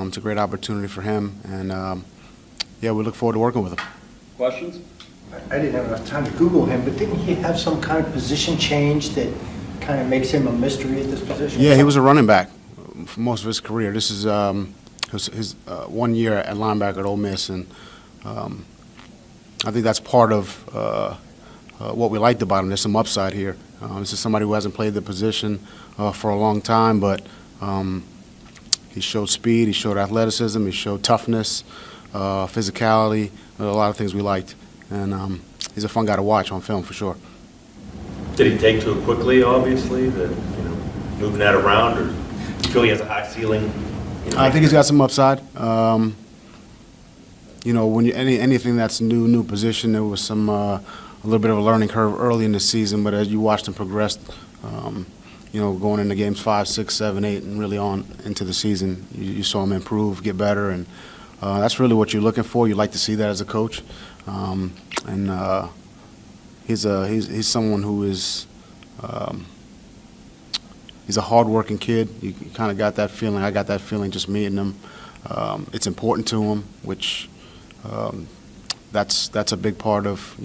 It's a great opportunity for him, and yeah, we look forward to working with him. Questions? I didn't have enough time to Google him, but didn't he have some kind of position change that kind of makes him a mystery at this position? Yeah, he was a running back for most of his career. This is his 1 year at linebacker at Ole Miss, and I think that's part of what we liked about him. There's some upside here. This is somebody who hasn't played the position for a long time, but he showed speed, he showed athleticism, he showed toughness, physicality, a lot of things we liked. And he's a fun guy to watch on film for sure. Did he take to it quickly, obviously, that, moving that around, or do you feel he has a high ceiling? I think he's got some upside. When anything that's new position, there was some a little bit of a learning curve early in the season, but as you watched him progress, going into games 5, 6, 7, 8, and really on into the season, you saw him improve, get better, and that's really what you're looking for. You like to see that as a coach, he's someone who is he's a hard-working kid. You kind of got that feeling. I got that feeling just meeting him. It's important to him, which that's a big part of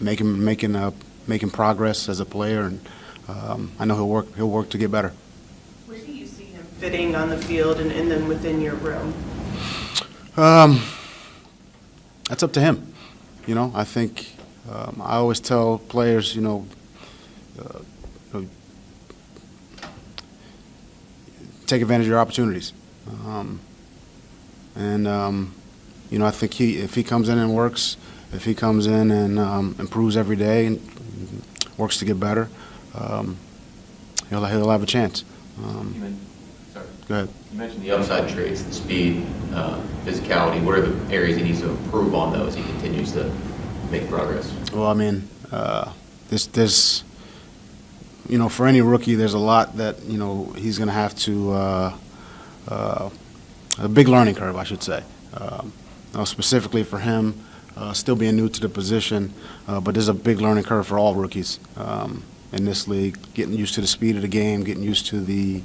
making progress as a player, and I know he'll work to get better. Where do you see him fitting on the field and then within your room? That's up to him. I think I always tell players, take advantage of your opportunities. I think if he comes in and works, if he comes in and improves every day and works to get better, he'll have a chance. Go ahead. You mentioned the upside traits, the speed, physicality. What are the areas he needs to improve on those? He continues to make progress. Well, I mean, there's for any rookie, there's a lot that he's going to have to a big learning curve, I should say. Specifically for him, still being new to the position, but there's a big learning curve for all rookies in this league. Getting used to the speed of the game, getting used to the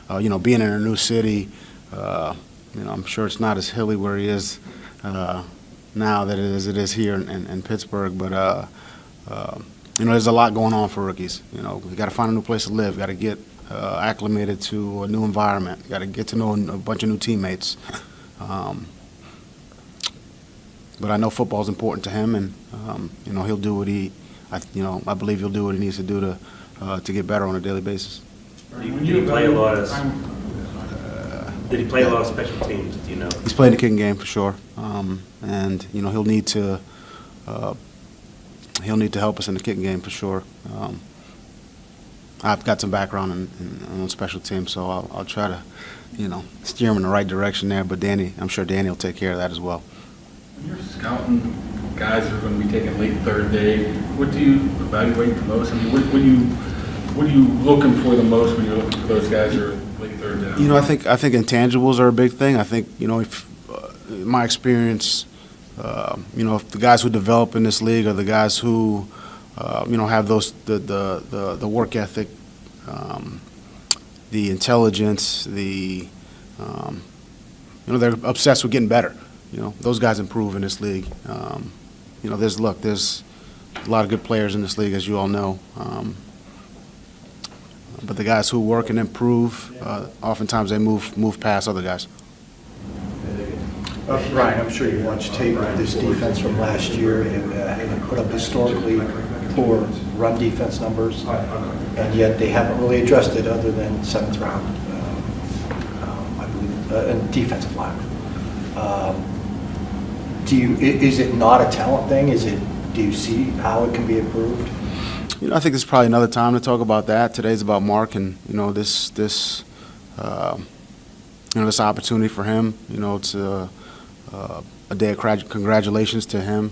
being in a new city. I'm sure it's not as hilly where he is now that it is here in Pittsburgh, but there's a lot going on for rookies. You got to find a new place to live. Got to get acclimated to a new environment. Got to get to know a bunch of new teammates. But I know football is important to him, and he'll do what I believe he'll do what he needs to do to get better on a daily basis. Did he play a lot of special teams? Do you know? He's played the kicking game for sure, and he'll need to help us in the kicking game for sure. I've got some background on special teams, so I'll try to steer him in the right direction there. But I'm sure Danny will take care of that as well. When you're scouting guys that are going to be taken late third day, what do you evaluate the most? I mean, what are you looking for the most when you're looking for those guys that are late third day? I think intangibles are a big thing. I think if in my experience, if the guys who develop in this league are the guys who have those the work ethic, the intelligence, they're obsessed with getting better. Those guys improve in this league. There's a lot of good players in this league, as you all know. But the guys who work and improve, oftentimes they move past other guys. Brian, I'm sure you watched tape of this defense from last year, and they put up historically poor run defense numbers, and yet they haven't really addressed it other than 7th round, I believe, and defensive line. Is it not a talent thing? Do you see how it can be improved? I think there's probably another time to talk about that. Today's about Mark and this opportunity for him. It's a day of congratulations to him.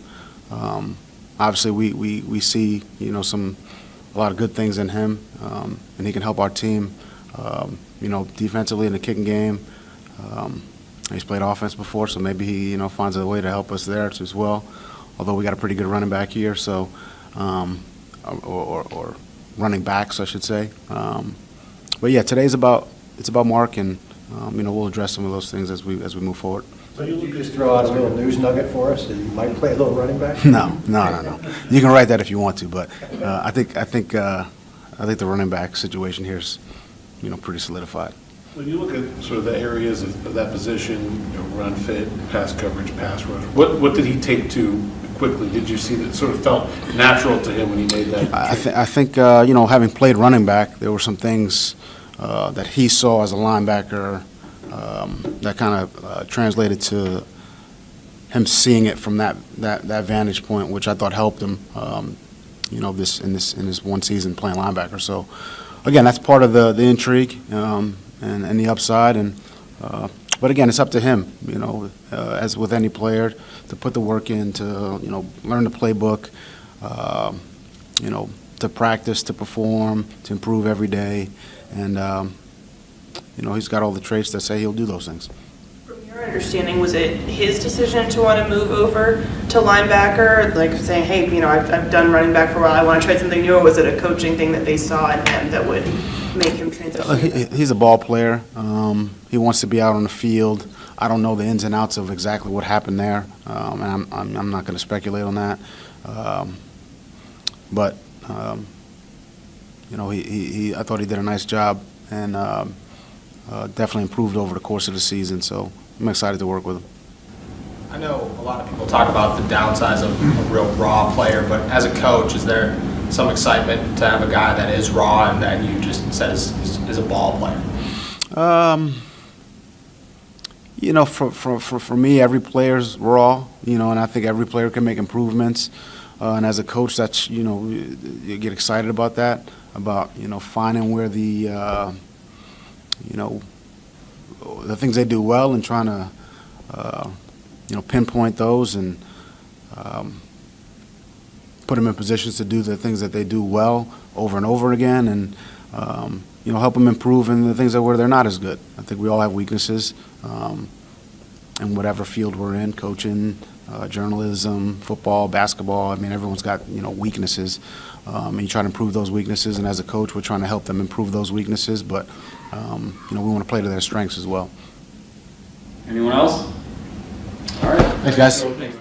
Obviously, we see a lot of good things in him, and he can help our team. Defensively in the kicking game. He's played offense before, so maybe he finds a way to help us there as well. Although we got a pretty good running back here, so or running backs, I should say. But yeah, it's about Mark, and we'll address some of those things as we move forward. So you just throw out a little news nugget for us, that you might play a little running back? No. You can write that if you want to, but I think the running back situation here is, pretty solidified. When you look at sort of the areas of that position, run fit, pass coverage, pass rush, what did he take to quickly? Did you see that sort of felt natural to him when he made that? I think having played running back, there were some things that he saw as a linebacker that kind of translated to him seeing it from that vantage point, which I thought helped him. In this one season playing linebacker. So, again, that's part of the intrigue and the upside. But again, it's up to him. As with any player, to put the work in, to learn the playbook, to practice, to perform, to improve every day, and he's got all the traits that say he'll do those things. From your understanding, was it his decision to want to move over to linebacker, like saying, hey, I've done running back for a while, I want to try something new, or was it a coaching thing that they saw in him that would make him transition? He's a ball player. He wants to be out on the field. I don't know the ins and outs of exactly what happened there, and I'm not going to speculate on that. But I thought he did a nice job and definitely improved over the course of the season. So I'm excited to work with him. I know a lot of people talk about the downsides of a real raw player, but as a coach, is there some excitement to have a guy that is raw and that you just said is a ball player? For me, every player's raw, and I think every player can make improvements. And as a coach, that's, you get excited about that, about, finding where the things they do well and trying to, pinpoint those and put them in positions to do the things that they do well over and over again and, help them improve in the things where they're not as good. I think we all have weaknesses in whatever field we're in, coaching, journalism, football, basketball. I mean, everyone's got, weaknesses. And you try to improve those weaknesses, and as a coach, we're trying to help them improve those weaknesses, but, we want to play to their strengths as well. Anyone else? All right. Thanks, guys. Thanks.